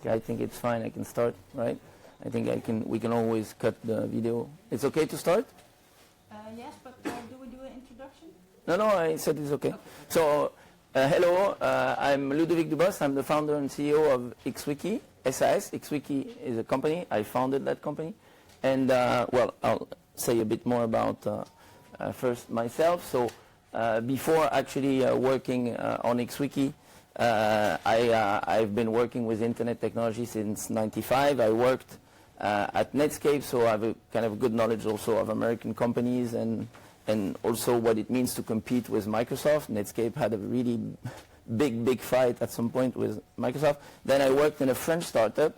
Okay, I think it's fine. I can start, right? I think we can always cut the video. It's okay to start? Yes, but do we do an introduction? No, I said it's okay. So, hello, I'm Ludovic Dubost. I'm the founder and CEO of XWiki, SAS. XWiki is a company. I founded that company. And, well, I'll say a bit more about first myself. So, before actually working on XWiki, I've been working with internet technology since '95. I worked at Netscape, so I have a kind of good knowledge also of American companies and also what it means to compete with Microsoft. Netscape had a really big fight at some point with Microsoft. Then I worked in a French startup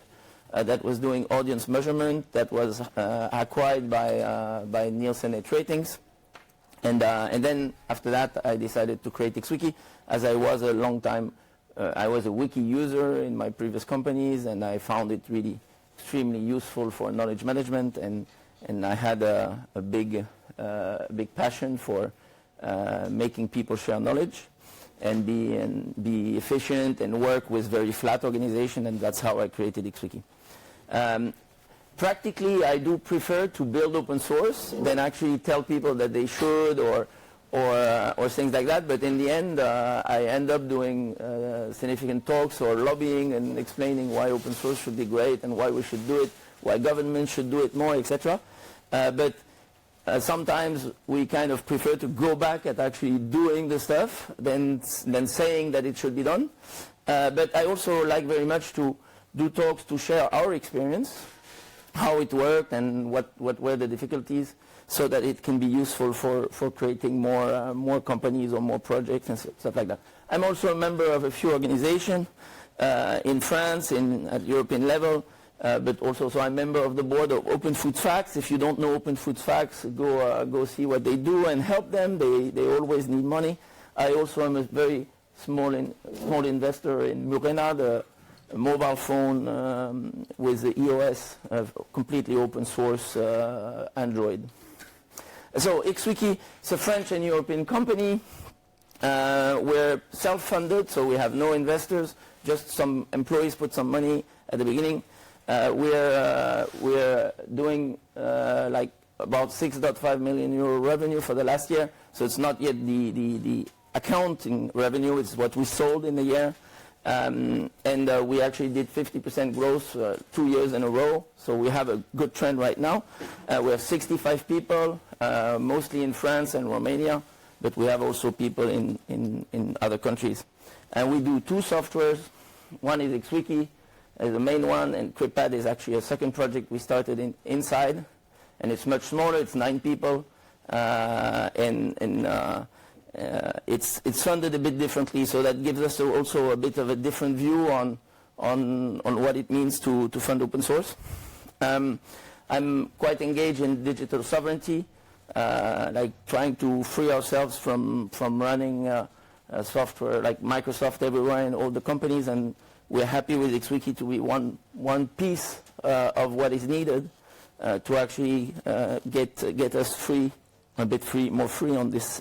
that was doing audience measurement that was acquired by Nielsen Net Ratings. And then after that, I decided to create XWiki, as I was I was a wiki user in my previous companies, and I found it really extremely useful for knowledge management, and I had a big passion for making people share knowledge and be efficient and work with very flat organization, and that's how I created XWiki. Practically, I do prefer to build open source than actually tell people that they should or things like that. But in the end, I end up doing significant talks or lobbying and explaining why open source should be great and why we should do it, why government should do it more, etc. But sometimes we kind of prefer to go back at actually doing the stuff than saying that it should be done. But I also like very much to do talks to share our experience, how it worked and what were the difficulties, so that it can be useful for creating more companies or more projects and stuff like that. I'm also a member of a few organizations in France at European level, but also so I'm a member of the board of Open Food Facts. If you don't know Open Food Facts, go see what they do and help them. They always need money. I also am a very small investor in Murena, the mobile phone with the EOS, completely open source Android. So XWiki is a French and European company. We're self-funded, so we have no investors, just some employees put some money at the beginning. We're doing like about 6.5 million euro revenue for the last year, so it's not yet the accounting revenue, it's what we sold in the year. And we actually did 50% growth 2 years in a row, so we have a good trend right now. We have 65 people, mostly in France and Romania, but we have also people in other countries. And we do two softwares. One is XWiki, the main one, and CryptPad is actually a second project we started inside, and it's much smaller, it's 9 people, it's funded a bit differently, so that gives us also a bit of a different view on what it means to fund open source. I'm quite engaged in digital sovereignty, like trying to free ourselves from running software like Microsoft everywhere in all the companies, and we're happy with XWiki to be one piece of what is needed to actually get us free. A bit more free on this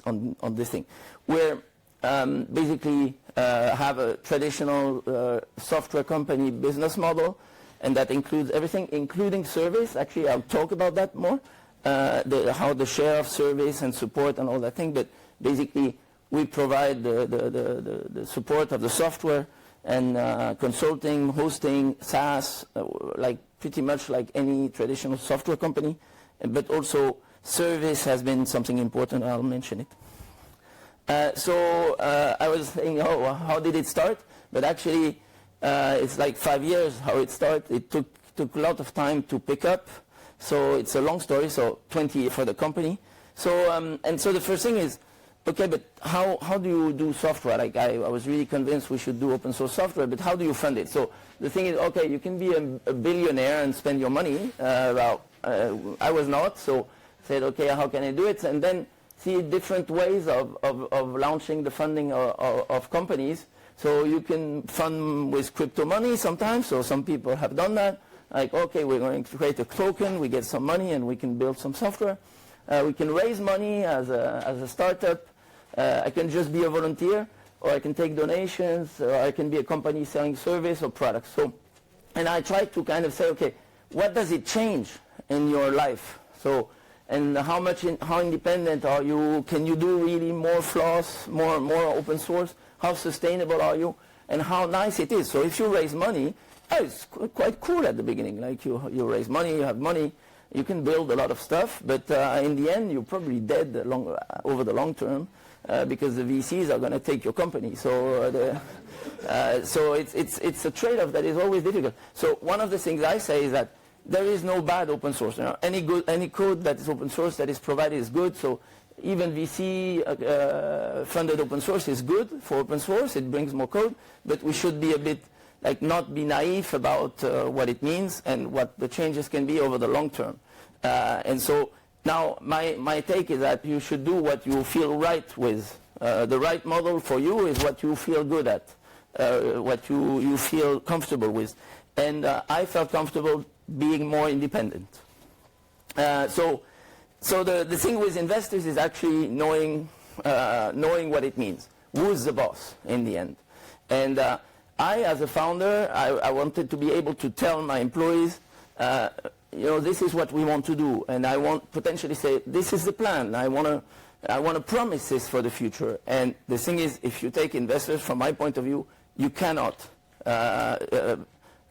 thing. We're basically have a traditional software company business model, and that includes everything, including service. Actually, I'll talk about that more, how the share of service and support and all that thing. But basically, we provide the support of the software and consulting, hosting, SaaS, like pretty much like any traditional software company, but also service has been something important. I'll mention it. So I was saying, how did it start? But actually, it's like 5 years how it started. It took a lot of time to pick up. So it's a long story. So 20 years for the company. So and so the first thing is, okay, but how do you do software? Like I was really convinced we should do open source software, but how do you fund it? So the thing is, okay, you can be a billionaire and spend your money. I was not, so said, okay, how can I do it? And then see different ways of launching the funding of companies. So you can fund with crypto money sometimes, so some people have done that. Like, okay, we're going to create a token, we get some money and we can build some software. We can raise money as a startup. I can just be a volunteer, or I can take donations, or I can be a company selling service or products. So And I try to kind of say, okay, what does it change in your life? So, and how independent are you? Can you do really more FOSS, more open source? How sustainable are you? And how nice it is. So if you raise money, it's quite cool at the beginning. Like you raise money, you have money, you can build a lot of stuff, but in the end, you're probably dead over the long term because the VCs are going to take your company. So, so it's a trade-off that is always difficult. So one of the things I say is that there is no bad open source. You know, any code that is open source that is provided is good. So even VC funded open source is good for open source. It brings more code, but we should be a bit like not be naive about what it means and what the changes can be over the long term. And so now my take is that you should do what you feel right with. The right model for you is what you feel good at, what you feel comfortable with. And I felt comfortable being more independent. So the thing with investors is actually knowing what it means. Who's the boss in the end? And I, as a founder, I wanted to be able to tell my employees, you know, this is what we want to do, and I want potentially say, this is the plan. I want to promise this for the future. And the thing is, if you take investors, from my point of view, you cannot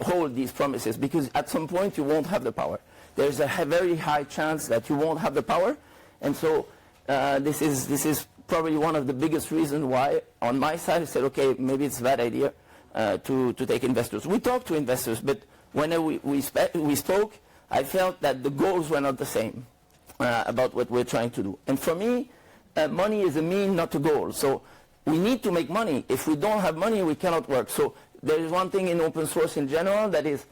hold these promises because at some point you won't have the power. There's a very high chance that you won't have the power, and so this is probably one of the biggest reasons why, on my side, I said, okay, maybe it's a bad idea to take investors. We talked to investors, but when we spoke, I felt that the goals were not the same about what we're trying to do. And for me, money is a mean, not a goal. So we need to make money. If we don't have money, we cannot work. So there is one thing in open source in general that is,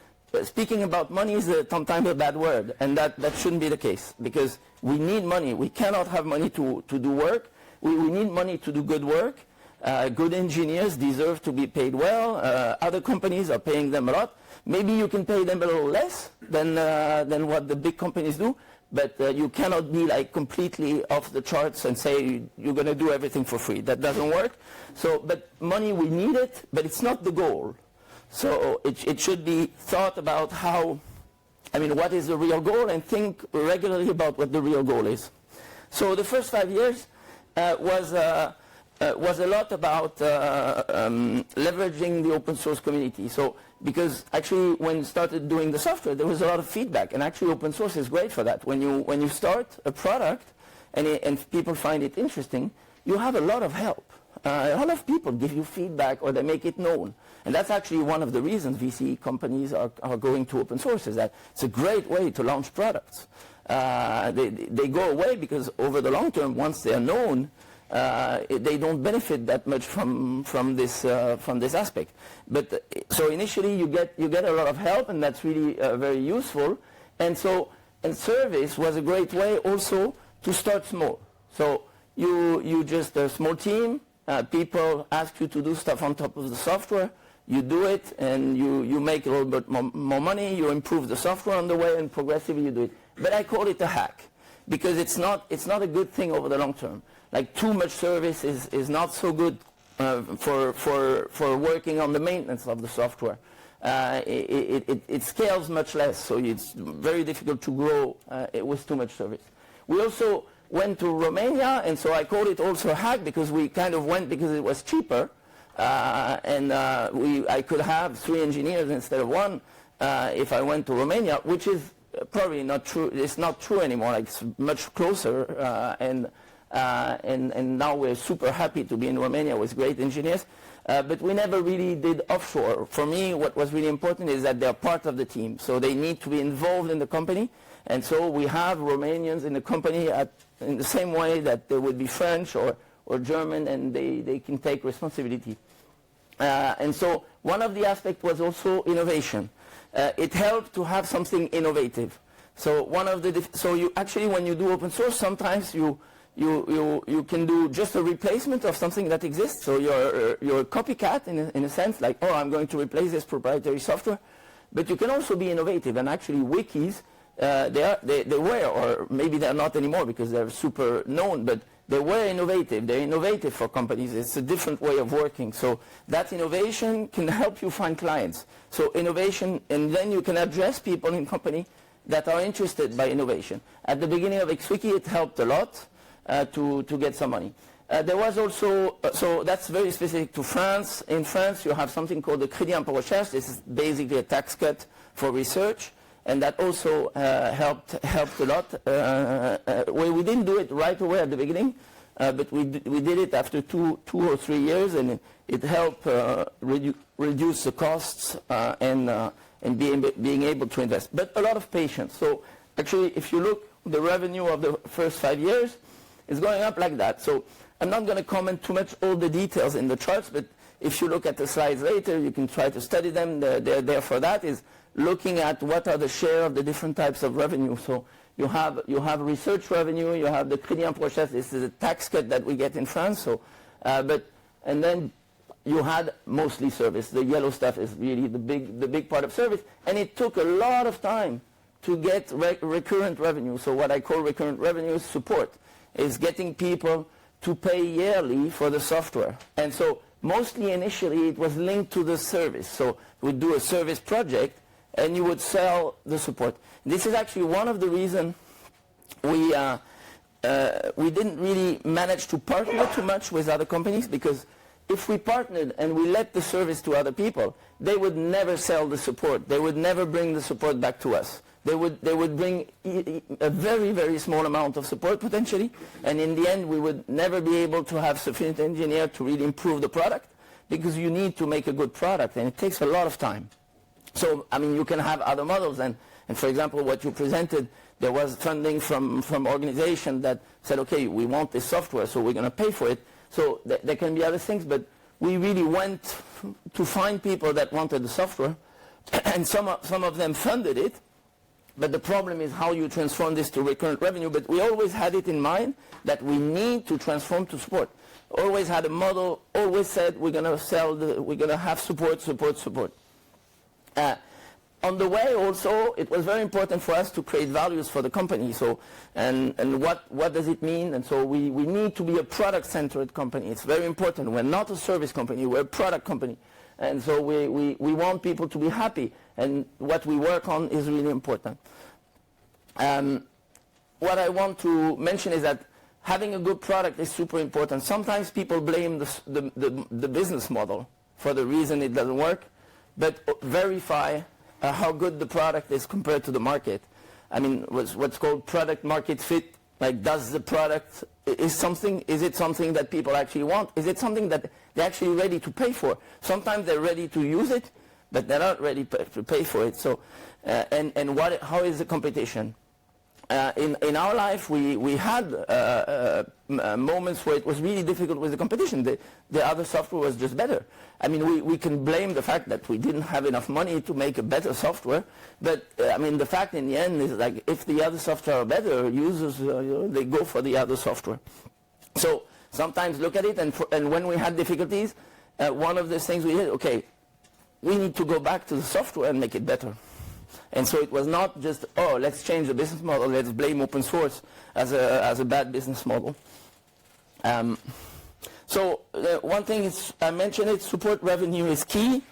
speaking about money is sometimes a bad word, and that shouldn't be the case, because we need money. We cannot have money to do work. We need money to do good work. Good engineers deserve to be paid well. Other companies are paying them a lot. Maybe you can pay them a little less than what the big companies do, but you cannot be like completely off the charts and say you're going to do everything for free. That doesn't work. So, but money, we need it, but it's not the goal. So it should be thought about how, I mean, what is the real goal, and think regularly about what the real goal is. So the first 5 years was a lot about leveraging the open source community. So because actually when you started doing the software, there was a lot of feedback, and actually open source is great for that. When you start a product and people find it interesting, you have a lot of help. A lot of people give you feedback, or they make it known. And that's actually one of the reasons VC companies are going to open source, is that it's a great way to launch products. They go away because over the long term, once they are known, they don't benefit that much from this aspect. But so initially you get a lot of help, and that's really very useful. And service was a great way also to start small. So you just a small team. People ask you to do stuff on top of the software. You do it, and you make a little bit more money. You improve the software on the way, and progressively you do it. But I call it a hack, because it's not a good thing over the long term. Like too much service is not so good for working on the maintenance of the software. It scales much less, so it's very difficult to grow with too much service. We also went to Romania, and so I call it also a hack, because we kind of went because it was cheaper, and I could have 3 engineers instead of 1 if I went to Romania, which is probably not true. It's not true anymore. Like, it's much closer, and now we're super happy to be in Romania with great engineers. But we never really did offshore. For me, what was really important is that they're part of the team, so they need to be involved in the company. And so we have Romanians in the company in the same way that they would be French or German, and they can take responsibility. And so one of the aspects was also innovation. It helped to have something innovative. So you actually, when you do open source, sometimes you can do just a replacement of something that exists. So you're a copycat in a sense, like, oh, I'm going to replace this proprietary software. But you can also be innovative, and actually wikis, they were, or maybe they're not anymore because they're super known, but they were innovative. They're innovative for companies. It's a different way of working. So that innovation can help you find clients. So innovation, and then you can address people in company that are interested by innovation. At the beginning of XWiki, it helped a lot to get some money. There was also, so that's very specific to France. In France, you have something called the Crédit Impôt Recherche. This is basically a tax cut for research, and that also helped a lot. We didn't do it right away at the beginning, but we did it after two or 3 years, and it helped reduce the costs and being able to invest. But a lot of patience. So actually, if you look, the revenue of the first 5 years is going up like that. So I'm not going to comment too much all the details in the charts, but if you look at the slides later, you can try to study them. They're there for that, is looking at what are the share of the different types of revenue. So you have research revenue, you have the Crédit Impôt Recherche. This is a tax cut that we get in France. So, and then you had mostly service. The yellow stuff is really the big part of service, and it took a lot of time to get recurrent revenue. So what I call recurrent revenue is support, is getting people to pay yearly for the software. And so mostly initially it was linked to the service. So we'd do a service project and you would sell the support. This is actually one of the reasons we didn't really manage to partner too much with other companies, because if we partnered and we let the service to other people, they would never sell the support. They would never bring the support back to us. They would bring a very, very small amount of support potentially, and in the end we would never be able to have sufficient engineer to really improve the product, because you need to make a good product and it takes a lot of time. So, I mean, you can have other models, and for example, what you presented, there was funding from organizations that said, okay, we want this software, so we're going to pay for it. So there can be other things, but we really went to find people that wanted the software, and some of them funded it. But the problem is how you transform this to recurrent revenue. But we always had it in mind that we need to transform to support. Always had a model. Always said we're going to have support. On the way, also, it was very important for us to create values for the company. So, and what does it mean? And so we need to be a product-centered company. It's very important. We're not a service company. We're a product company. And so we want people to be happy, and what we work on is really important. What I want to mention is that having a good product is super important. Sometimes people blame the business model for the reason it doesn't work, but verify how good the product is compared to the market. I mean, what's called product market fit. Like, does the product, is it something that people actually want? Is it something that they're actually ready to pay for? Sometimes they're ready to use it, but they're not ready to pay for it. So, how is the competition? In our life, we had moments where it was really difficult with the competition. The other software was just better. I mean, we can blame the fact that we didn't have enough money to make a better software, but I mean, the fact in the end is, like, if the other software are better, users, they go for the other software. So sometimes look at it, and when we had difficulties, one of the things we did, okay, we need to go back to the software and make it better. And so it was not just, oh, let's change the business model, let's blame open source as a bad business model. So one thing is, I mentioned it, support revenue is key.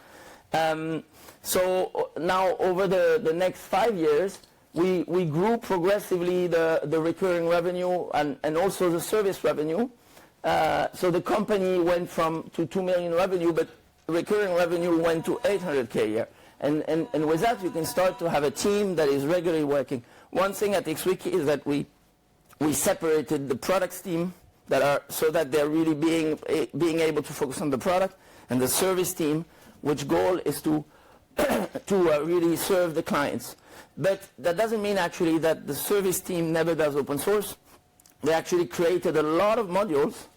So now over the next 5 years, we grew progressively the recurring revenue and also the service revenue. So the company went to 2 million revenue, but recurring revenue went to 800K a year. And with that, you can start to have a team that is regularly working. One thing at XWiki is that we separated the products team so that they're really being able to focus on the product, and the service team, which goal is to really serve the clients. But that doesn't mean actually that the service team never does open source. They actually created a lot of modules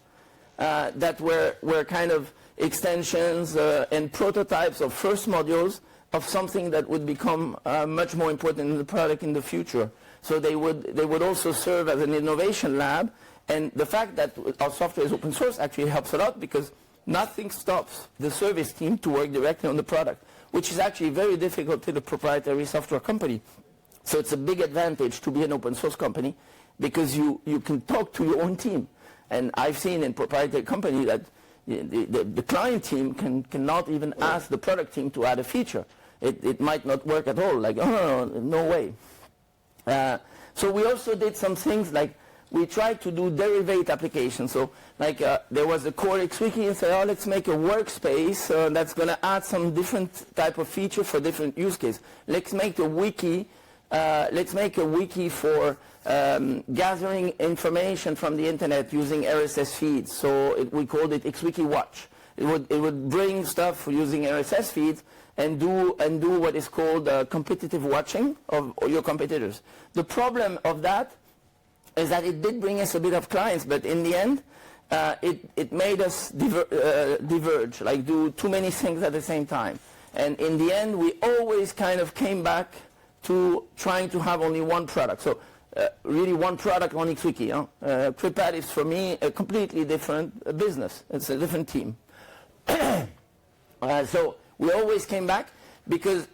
that were kind of extensions and prototypes of first modules of something that would become much more important in the product in the future. So they would also serve as an innovation lab, and the fact that our software is open source actually helps a lot, because nothing stops the service team to work directly on the product, which is actually very difficult in a proprietary software company. So it's a big advantage to be an open source company, because you can talk to your own team. And I've seen in proprietary company that the client team cannot even ask the product team to add a feature. It might not work at all, like, oh, no way. So we also did some things like we tried to do derivate applications. So like there was a core XWiki and say, oh, let's make a workspace that's going to add some different type of feature for different use case. Let's make a wiki. Let's make a wiki for gathering information from the internet using RSS feeds. So we called it XWiki Watch. It would bring stuff using RSS feeds and do what is called competitive watching of your competitors. The problem of that is that it did bring us a bit of clients, but in the end, it made us diverge, like do too many things at the same time. And in the end, we always kind of came back to trying to have only one product. So really one product on XWiki. CryptPad is for me a completely different business. It's a different team. So we always came back because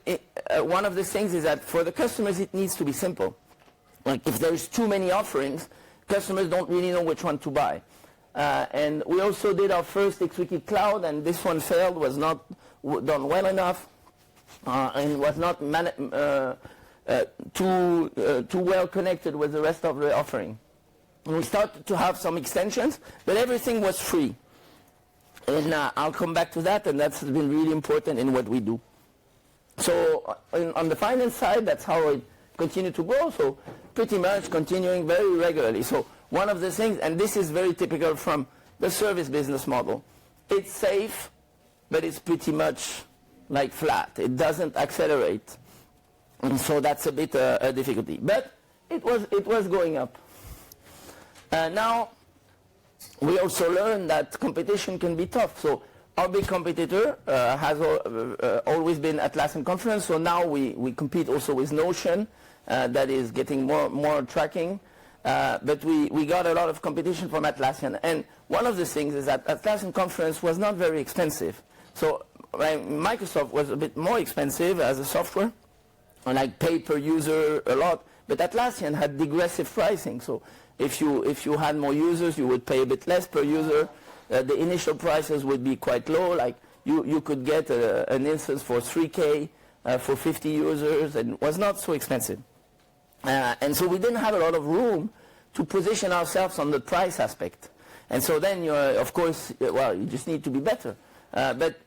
one of the things is that for the customers it needs to be simple. Like if there's too many offerings, customers don't really know which one to buy. And we also did our first XWiki Cloud, and this one failed, was not done well enough, and was not too well connected with the rest of the offering. And we started to have some extensions, but everything was free. And I'll come back to that, and that's been really important in what we do. So on the finance side, that's how it continued to grow, so pretty much continuing very regularly. So one of the things, and this is very typical from the service business model, it's safe, but it's pretty much like flat. It doesn't accelerate. And so that's a bit a difficulty. But it was going up. Now, we also learned that competition can be tough. So our big competitor has always been Atlassian Conference. So now we compete also with Notion. That is getting more tracking. But we got a lot of competition from Atlassian. And one of the things is that Atlassian Conference was not very expensive. So Microsoft was a bit more expensive as a software, like pay per user a lot. But Atlassian had digressive pricing. So if you had more users, you would pay a bit less per user. The initial prices would be quite low. Like you could get an instance for 3K for 50 users, and it was not so expensive. And so we didn't have a lot of room to position ourselves on the price aspect. And so then of course, well, you just need to be better. But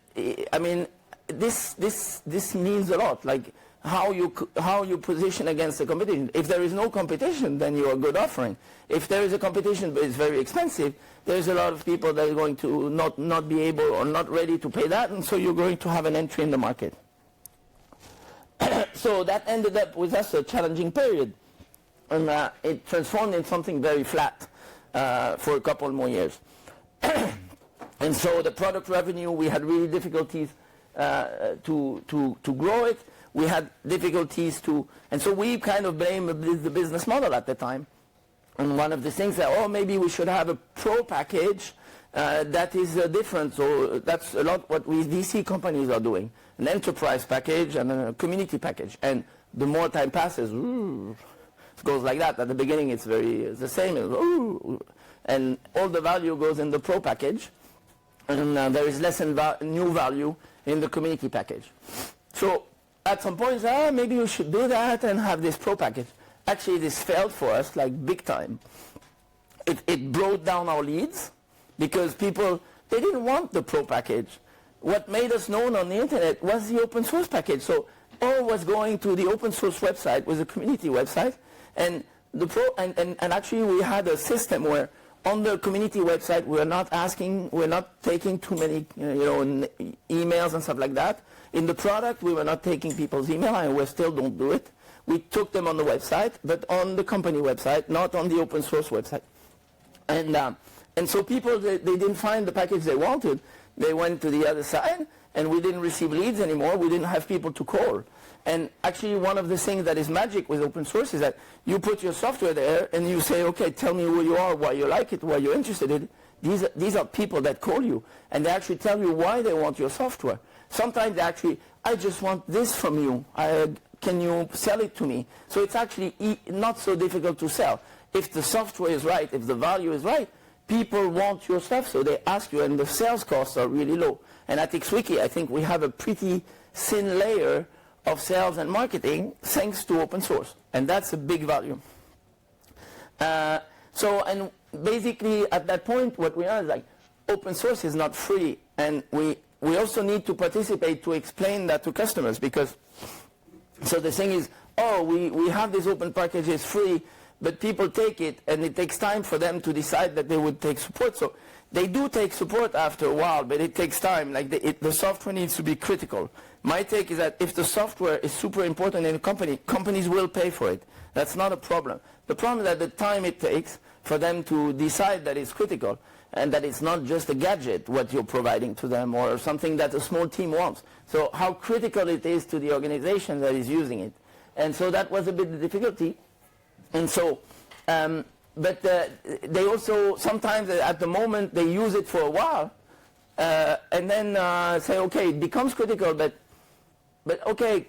I mean, this means a lot. Like how you position against the competition. If there is no competition, then you're a good offering. If there is a competition but it's very expensive, there's a lot of people that are going to not be able or not ready to pay that, and so you're going to have an entry in the market. So that ended up with us a challenging period, and it transformed in something very flat for a couple more years. And so the product revenue, we had really difficulties to grow it. We had difficulties and so we kind of blamed the business model at the time. And one of the things that, oh, maybe we should have a pro package that is different. So that's a lot what VC companies are doing. An enterprise package and a community package. And the more time passes, it goes like that. At the beginning it's the same. And all the value goes in the pro package. And there is less new value in the community package. So at some point, maybe we should do that and have this pro package. Actually, this failed for us like big time. It brought down our leads because people, they didn't want the pro package. What made us known on the internet was the open source package. So all was going to the open source website, was a community website, and the pro and actually we had a system where on the community website we're not taking too many emails and stuff like that. In the product we were not taking people's email, and we still don't do it. We took them on the website, but on the company website, not on the open source website. And so people, they didn't find the package they wanted. They went to the other side, and we didn't receive leads anymore. We didn't have people to call. And actually, one of the things that is magic with open source is that you put your software there, and you say, okay, tell me who you are, why you like it, why you're interested in it. These are people that call you, and they actually tell you why they want your software. Sometimes they actually, I just want this from you. Can you sell it to me? So it's actually not so difficult to sell. If the software is right, if the value is right, people want your stuff, so they ask you, and the sales costs are really low. And at XWiki, I think we have a pretty thin layer of sales and marketing thanks to open source, and that's a big value. And basically at that point, what we are is like, open source is not free, and we also need to participate to explain that to customers, because, so the thing is, oh, we have this open package, it's free, but people take it, and it takes time for them to decide that they would take support. So they do take support after a while, but it takes time. Like the software needs to be critical. My take is that if the software is super important in a company, companies will pay for it. That's not a problem. The problem is that the time it takes for them to decide that it's critical, and that it's not just a gadget, what you're providing to them, or something that a small team wants. So how critical it is to the organization that is using it. And so that was a bit the difficulty. And so, but they also, sometimes at the moment, they use it for a while, and then say, okay, it becomes critical, but okay,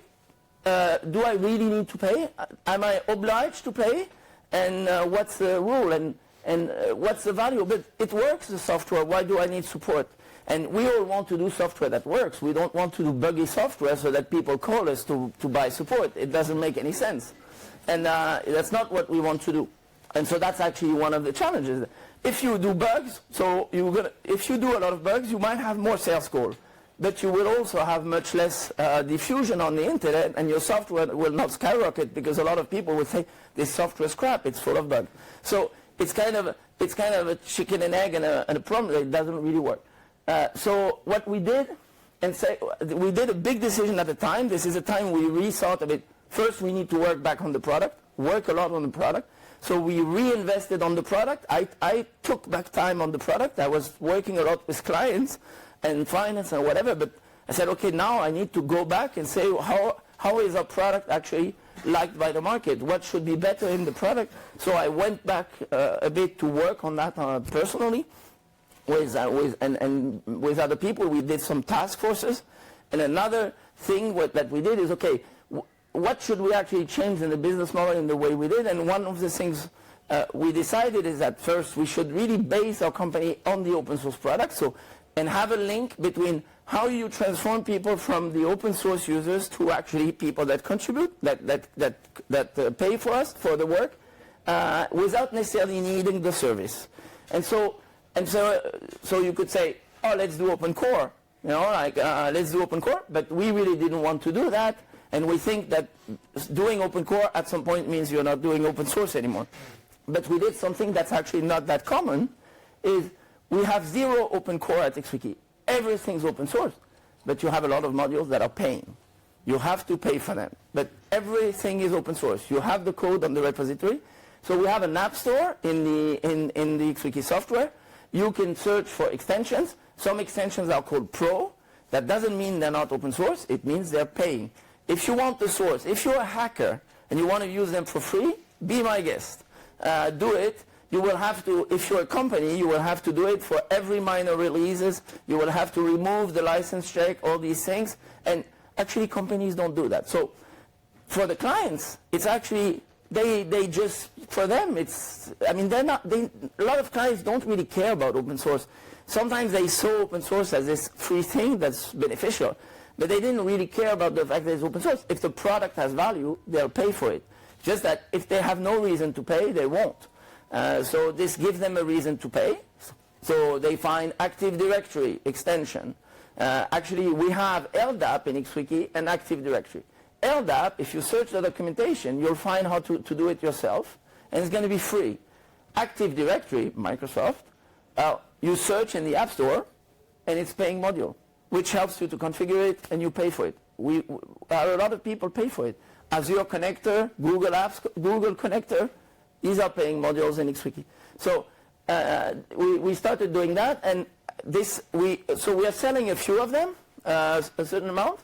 do I really need to pay? Am I obliged to pay? And what's the rule? And what's the value? But it works, the software. Why do I need support? And we all want to do software that works. We don't want to do buggy software so that people call us to buy support. It doesn't make any sense. And that's not what we want to do. And so that's actually one of the challenges. If you do bugs, if you do a lot of bugs, you might have more sales calls. But you will also have much less diffusion on the internet, and your software will not skyrocket, because a lot of people will say, this software is crap, it's full of bugs. So it's kind of a chicken and egg, and a problem that it doesn't really work. So what we did, we did a big decision at the time. This is a time we rethought of it. First, we need to work back on the product, work a lot on the product. So we reinvested on the product. I took back time on the product. I was working a lot with clients and finance and whatever, but I said, okay, now I need to go back and say, how is our product actually liked by the market? What should be better in the product? So I went back a bit to work on that personally with other people. We did some task forces. And another thing that we did is, okay, what should we actually change in the business model in the way we did? And one of the things we decided is that first we should really base our company on the open source product, and have a link between how you transform people from the open source users to actually people that contribute, that pay for us for the work, without necessarily needing the service. And so you could say, oh, let's do open core, let's do open core, but we really didn't want to do that. And we think that doing open core at some point means you're not doing open source anymore. But we did something that's actually not that common, is we have 0 open core at XWiki. Everything's open source, but you have a lot of modules that are paying. You have to pay for them, but everything is open source. You have the code on the repository. So we have an app store in the XWiki software. You can search for extensions. Some extensions are called Pro. That doesn't mean they're not open source. It means they're paying. If you want the source, if you're a hacker and you want to use them for free, be my guest. Do it. You will have to, if you're a company, you will have to do it for every minor releases. You will have to remove the license check, all these things. And actually, companies don't do that. So for the clients, it's actually, they just, for them, it's, I mean, a lot of clients don't really care about open source. Sometimes they saw open source as this free thing that's beneficial. But they didn't really care about the fact that it's open source. If the product has value, they'll pay for it. Just that if they have no reason to pay, they won't. So this gives them a reason to pay. So they find Active Directory extension. Actually, we have LDAP in XWiki and Active Directory. LDAP, if you search the documentation, you'll find how to do it yourself, and it's going to be free. Active Directory, Microsoft, you search in the App Store, and it's paying module, which helps you to configure it, and you pay for it. A lot of people pay for it. Azure Connector, Google Apps, Google Connector, these are paying modules in XWiki. So we started doing that, and so we are selling a few of them, a certain amount.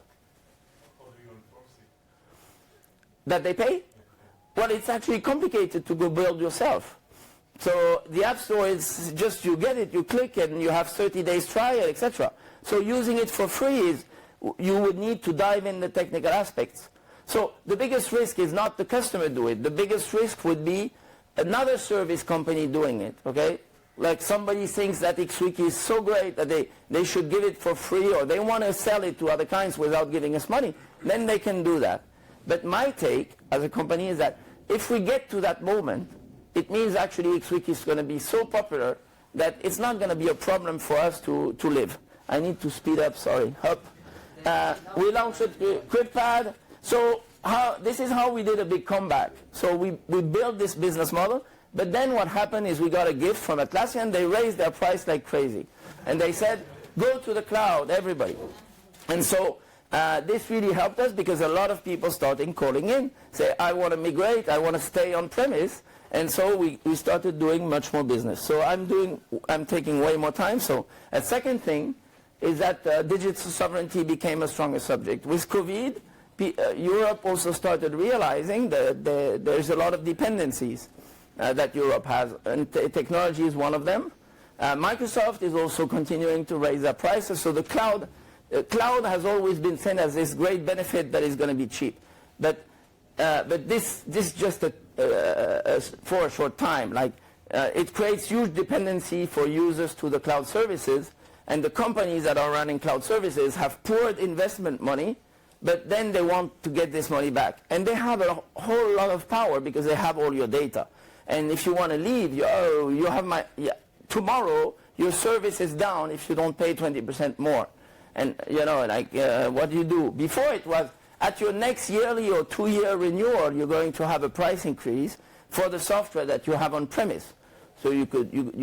How do you enforce it? That they pay? Well, it's actually complicated to go build yourself. So the App Store is just, you get it, you click, and you have 30 days trial, etc. So using it for free is, you would need to dive in the technical aspects. So the biggest risk is not the customer do it. The biggest risk would be another service company doing it, okay? like somebody thinks that XWiki is so great that they should give it for free, or they want to sell it to other clients without giving us money, then they can do that. But my take as a company is that if we get to that moment, it means actually XWiki is going to be so popular that it's not going to be a problem for us to live. I need to speed up, sorry. Up. We launched CryptPad. So this is how we did a big comeback. So we built this business model, but then what happened is we got a gift from Atlassian. They raised their price like crazy. And they said, go to the cloud, everybody. And so this really helped us because a lot of people started calling in, say, I want to migrate, I want to stay on premise. And so we started doing much more business. So I'm taking way more time. So a second thing is that digital sovereignty became a stronger subject. With COVID, Europe also started realizing that there's a lot of dependencies that Europe has, and technology is one of them. Microsoft is also continuing to raise their prices, so the cloud has always been seen as this great benefit that is going to be cheap. But this just for a short time. Like it creates huge dependency for users to the cloud services, and the companies that are running cloud services have poured investment money, but then they want to get this money back. And they have a whole lot of power because they have all your data. And if you want to leave, you have tomorrow your service is down if you don't pay 20% more. And what do you do? Before it was at your next yearly or 2-year renewal, you're going to have a price increase for the software that you have on premise. So you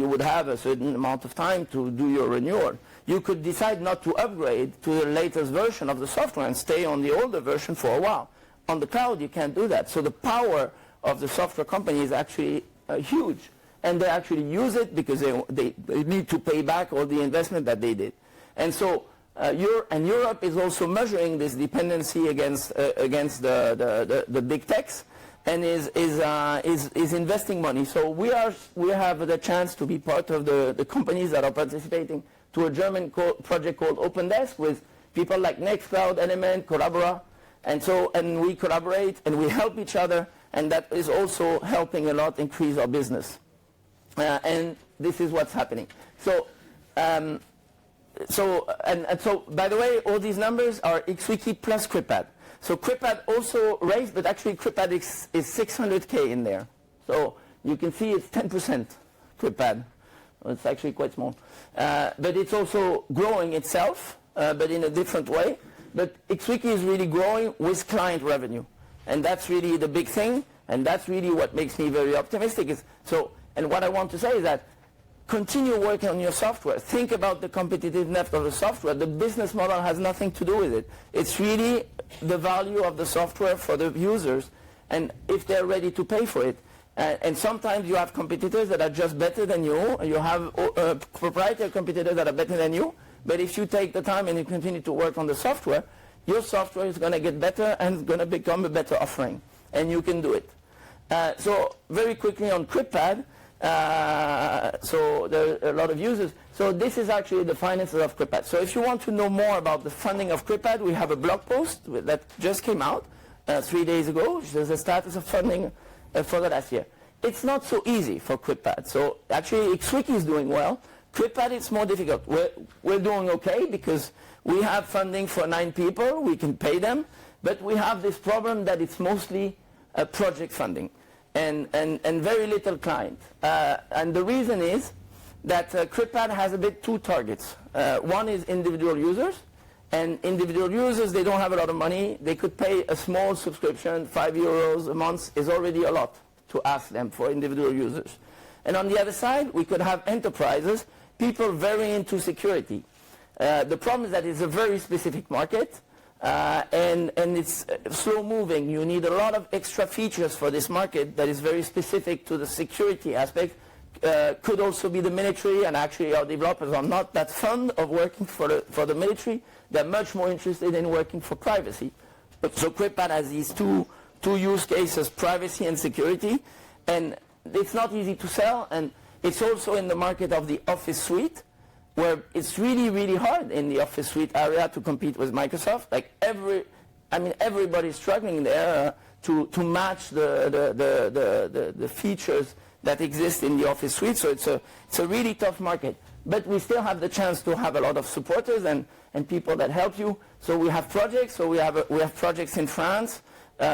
would have a certain amount of time to do your renewal. You could decide not to upgrade to the latest version of the software and stay on the older version for a while. On the cloud, you can't do that. So the power of the software company is actually huge. And they actually use it because they need to pay back all the investment that they did. And so Europe is also measuring this dependency against the big techs, and is investing money. So we have the chance to be part of the companies that are participating to a German project called OpenDesk with people like Nextcloud, Element, Collabora, and we collaborate and we help each other, and that is also helping a lot increase our business. And this is what's happening. So by the way, all these numbers are XWiki plus CryptPad. So CryptPad also raised, but actually CryptPad is 600K in there. So you can see it's 10% CryptPad. It's actually quite small. But it's also growing itself, but in a different way. But XWiki is really growing with client revenue. And that's really the big thing. And that's really what makes me very optimistic. And what I want to say is that continue working on your software. Think about the competitiveness of the software. The business model has nothing to do with it. It's really the value of the software for the users, and if they're ready to pay for it. And sometimes you have competitors that are just better than you. You have proprietary competitors that are better than you. But if you take the time and you continue to work on the software, your software is going to get better and it's going to become a better offering. And you can do it. So very quickly on CryptPad. So there are a lot of users. So this is actually the finances of CryptPad. So if you want to know more about the funding of CryptPad, we have a blog post that just came out 3 days ago. There's a status of funding for the last year. It's not so easy for CryptPad. So actually XWiki is doing well. CryptPad is more difficult. We're doing okay because we have funding for 9 people. We can pay them. But we have this problem that it's mostly project funding. And very little client. And the reason is that CryptPad has a bit 2 targets. One is individual users, and individual users, they don't have a lot of money. They could pay a small subscription, €5 a month is already a lot to ask them for individual users. And on the other side, we could have enterprises, people very into security. The problem is that it's a very specific market. And it's slow moving. You need a lot of extra features for this market that is very specific to the security aspect. Could also be the military, and actually our developers are not that fond of working for the military. They're much more interested in working for privacy. So CryptPad has these two use cases, privacy and security, and it's not easy to sell, and it's also in the market of the Office suite, where it's really, really hard in the Office suite area to compete with Microsoft. Like everybody's struggling there to match the features that exist in the Office suite. So it's a really tough market. But we still have the chance to have a lot of supporters and people that help you. So we have projects. So we have projects in France.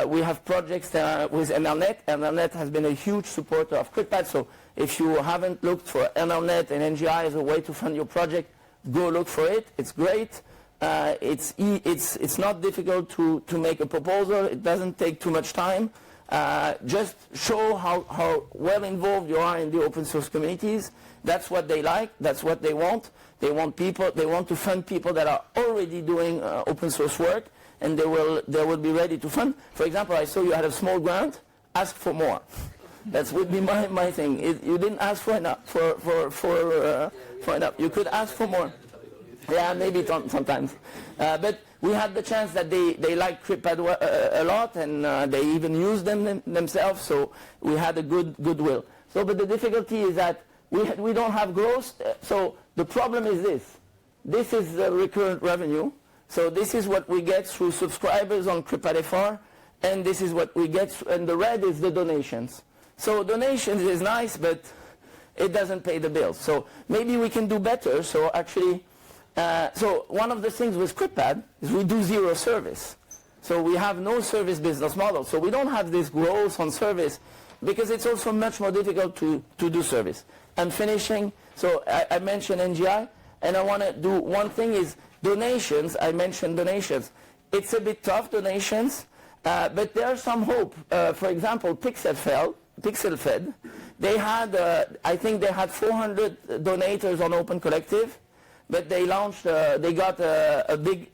We have projects with MLNet. MLNet has been a huge supporter of CryptPad. So if you haven't looked for MLNet and NGI as a way to fund your project, go look for it. It's great. It's not difficult to make a proposal. It doesn't take too much time. Just show how well involved you are in the open source communities. That's what they like. That's what they want. They want to fund people that are already doing open source work, and they will be ready to fund. For example, I saw you had a small grant. Ask for more. That would be my thing. You didn't ask for enough. For enough. You could ask for more. Yeah, maybe sometimes. But we had the chance that they like CryptPad a lot, and they even use them themselves. So we had a goodwill. So, but the difficulty is that we don't have growth. So the problem is this. This is the recurrent revenue. So this is what we get through subscribers on CryptPad FR, and this is what we get, and the red is the donations. So donations is nice, but it doesn't pay the bills. So maybe we can do better. So actually, so one of the things with CryptPad is we do zero service. So we have no service business model. So we don't have this growth on service because it's also much more difficult to do service. I'm finishing. So I mentioned NGI, and I want to do one thing is donations. I mentioned donations. It's a bit tough, donations, but there's some hope. For example, PixelFed, they had, I think they had 400 donators on Open Collective, but they launched, they got a big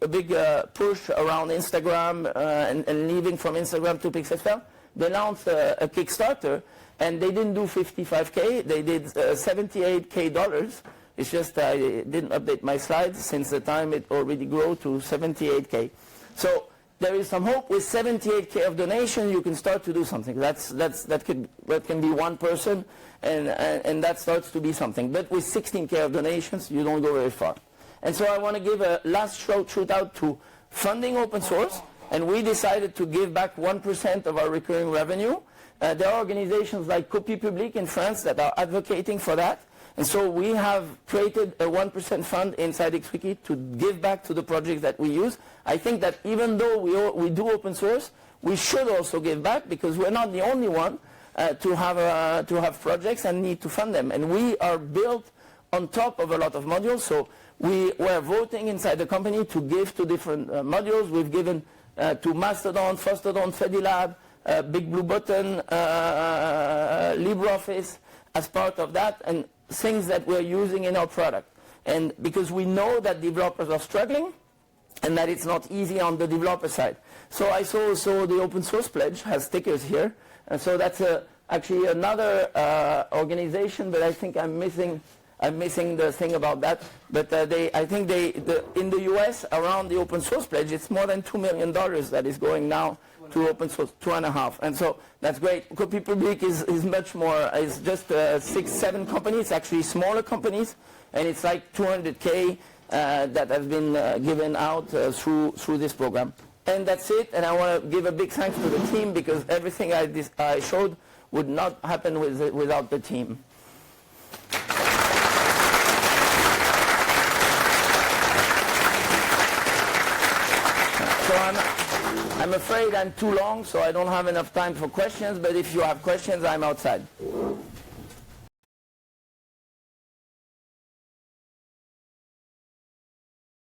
push around Instagram and leaving from Instagram to PixelFed. They launched a Kickstarter, and they didn't do 55K, they did $78K. It's just I didn't update my slides since the time it already grew to 78K. So there is some hope. With 78K of donation, you can start to do something. That can be one person, and that starts to be something. But with 16K of donations, you don't go very far. And so I want to give a last shout out to funding open source, and we decided to give back 1% of our recurring revenue. There are organizations like Copie Publique in France that are advocating for that. And so we have created a 1% fund inside XWiki to give back to the projects that we use. I think that even though we do open source, we should also give back because we're not the only one to have projects and need to fund them. And we are built on top of a lot of modules. So we were voting inside the company to give to different modules. We've given to Mastodon, Fostodon, Fedilab, Big Blue Button, LibreOffice as part of that, and things that we're using in our product. And because we know that developers are struggling and that it's not easy on the developer side. So I saw also the open source pledge has stickers here. And so that's actually another organization, but I think I'm missing the thing about that. But I think in the US around the open source pledge, it's more than $2 million that is going now to open source, 2.5. And so that's great. Copie Publique is much more, it's just 6-7 companies, it's actually smaller companies, and it's like 200K that has been given out through this program. And that's it, and I want to give a big thanks to the team because everything I showed would not happen without the team. So I'm afraid I'm too long, so I don't have enough time for questions, but if you have questions, I'm outside.